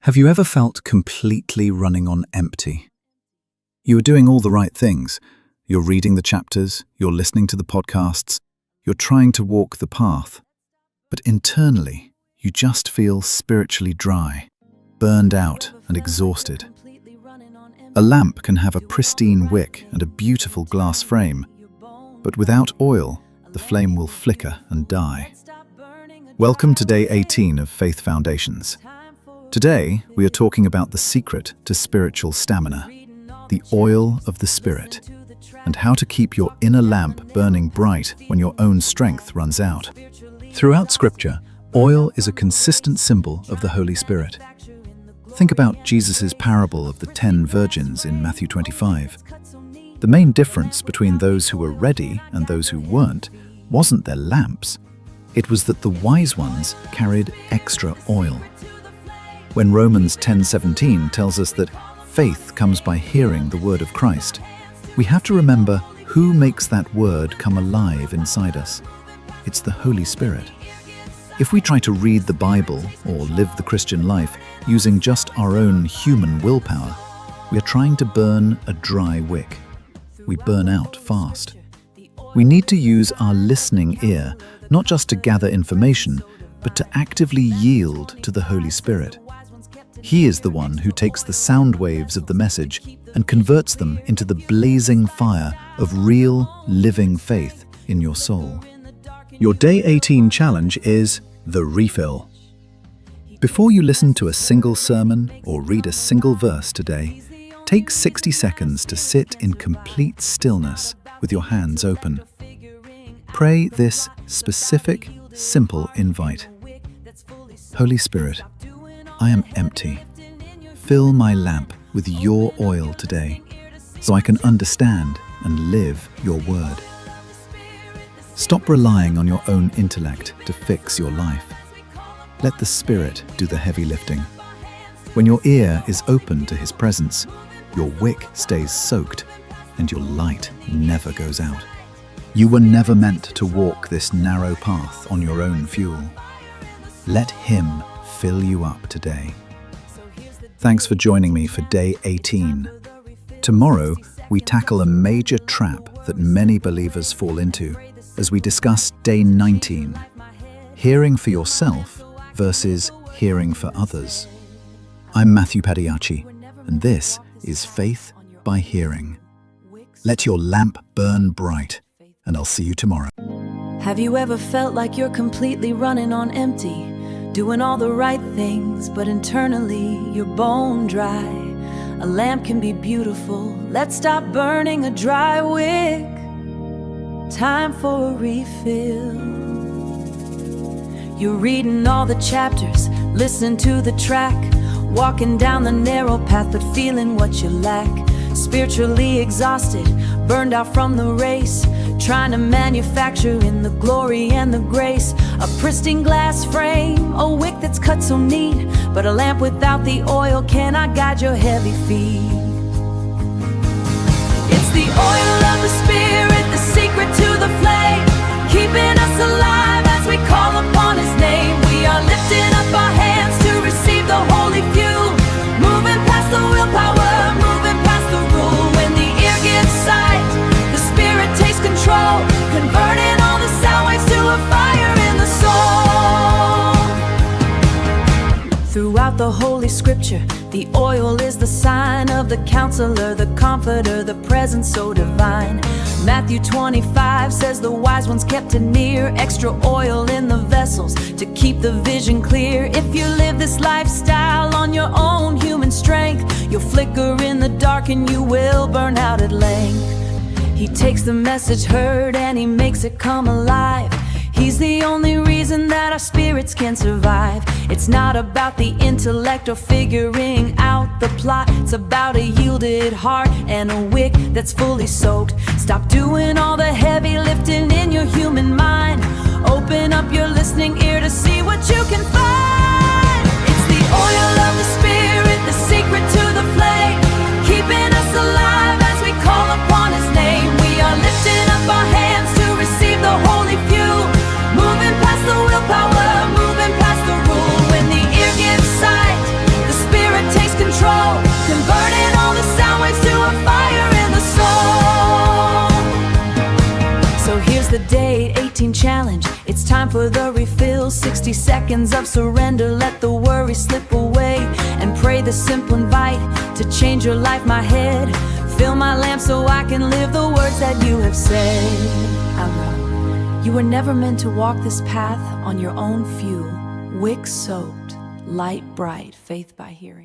Have you ever felt completely running on empty? You are doing all the right things. You're reading the chapters, you're listening to the podcasts, you're trying to walk the path. But internally, you just feel spiritually dry, burned out and exhausted. A lamp can have a pristine wick and a beautiful glass frame, but without oil, the flame will flicker and die. Welcome to day 18 of Faith Foundations. Today, we are talking about the secret to spiritual stamina, the oil of the Spirit, and how to keep your inner lamp burning bright when your own strength runs out. Throughout Scripture, oil is a consistent symbol of the Holy Spirit. Think about Jesus' parable of the 10 virgins in Matthew 25. The main difference between those who were ready and those who weren't wasn't their lamps. It was that the wise ones carried extra oil. When Romans 10:17 tells us that faith comes by hearing the word of Christ, we have to remember who makes that word come alive inside us. It's the Holy Spirit. If we try to read the Bible or live the Christian life using just our own human willpower, we are trying to burn a dry wick. We burn out fast. We need to use our listening ear, not just to gather information, but to actively yield to the Holy Spirit. He is the one who takes the sound waves of the message and converts them into the blazing fire of real, living faith in your soul. Your Day 18 challenge is the refill. Before you listen to a single sermon or read a single verse today, take 60 seconds to sit in complete stillness with your hands open. Pray this specific, simple invite. Holy Spirit, I am empty. Fill my lamp with your oil today so I can understand and live your word. Stop relying on your own intellect to fix your life. Let the Spirit do the heavy lifting. When your ear is open to His presence, your wick stays soaked and your light never goes out. You were never meant to walk this narrow path on your own fuel. Let Him fill you up today. Thanks for joining me for Day 18. Tomorrow, we tackle a major trap that many believers fall into as we discuss Day 19, hearing for yourself versus hearing for others. I'm Matthew Padiachi, and this is Faith by Hearing. Let your lamp burn bright, and I'll see you tomorrow. Have you ever felt like you're completely running on empty, doing all the right things, but internally you're bone dry? A lamp can be beautiful. Let's stop burning a dry wick. Time for a refill. You're reading all the chapters, listening to the track, walking down the narrow path, but feeling what you lack. Spiritually exhausted, burned out from the race, trying to manufacture in the glory and the grace a pristine glass frame, a wick that's cut so neat, but a lamp without the oil cannot guide your heavy feet. It's the oil of the Spirit, the secret to the flame, keeping us alive as we call upon His name. We are lifting up our hands to receive the holy fuel, moving past the willpower, moving past the rule. When the ear gets sight, the Spirit takes control, converting all the sound waves to a fire in the soul. Throughout the Holy Scripture, the oil is the sign of the counselor, the comforter, the presence so divine. Matthew 25 says the wise ones kept it near, extra oil in the vessels to keep the vision clear. If you live this lifestyle on your own human strength, you'll flicker in the dark and you will burn out at length. He takes the message heard and He makes it come alive. He's the only reason that our spirits can survive. It's not about the intellect or figuring out the plot. It's about a yielded heart and a wick that's fully soaked. Stop doing all the heavy lifting in your human mind. Open up your listening ear to see what you can find. It's the oil of the Spirit, the secret to the flame, keeping us alive as we call upon His name. We are lifting up our hands to receive the holy fuel, moving past the willpower, moving past the rule. When the ear gives sight, the Spirit the date, 18 challenge. It's time for the refill. 60 seconds of surrender. Let the worry slip away and pray the simple invite to change your life. My head, fill my lamp so I can live the words that you have said out loud. You were never meant to walk this path on your own fuel. Wick soaked, light bright, faith by hearing.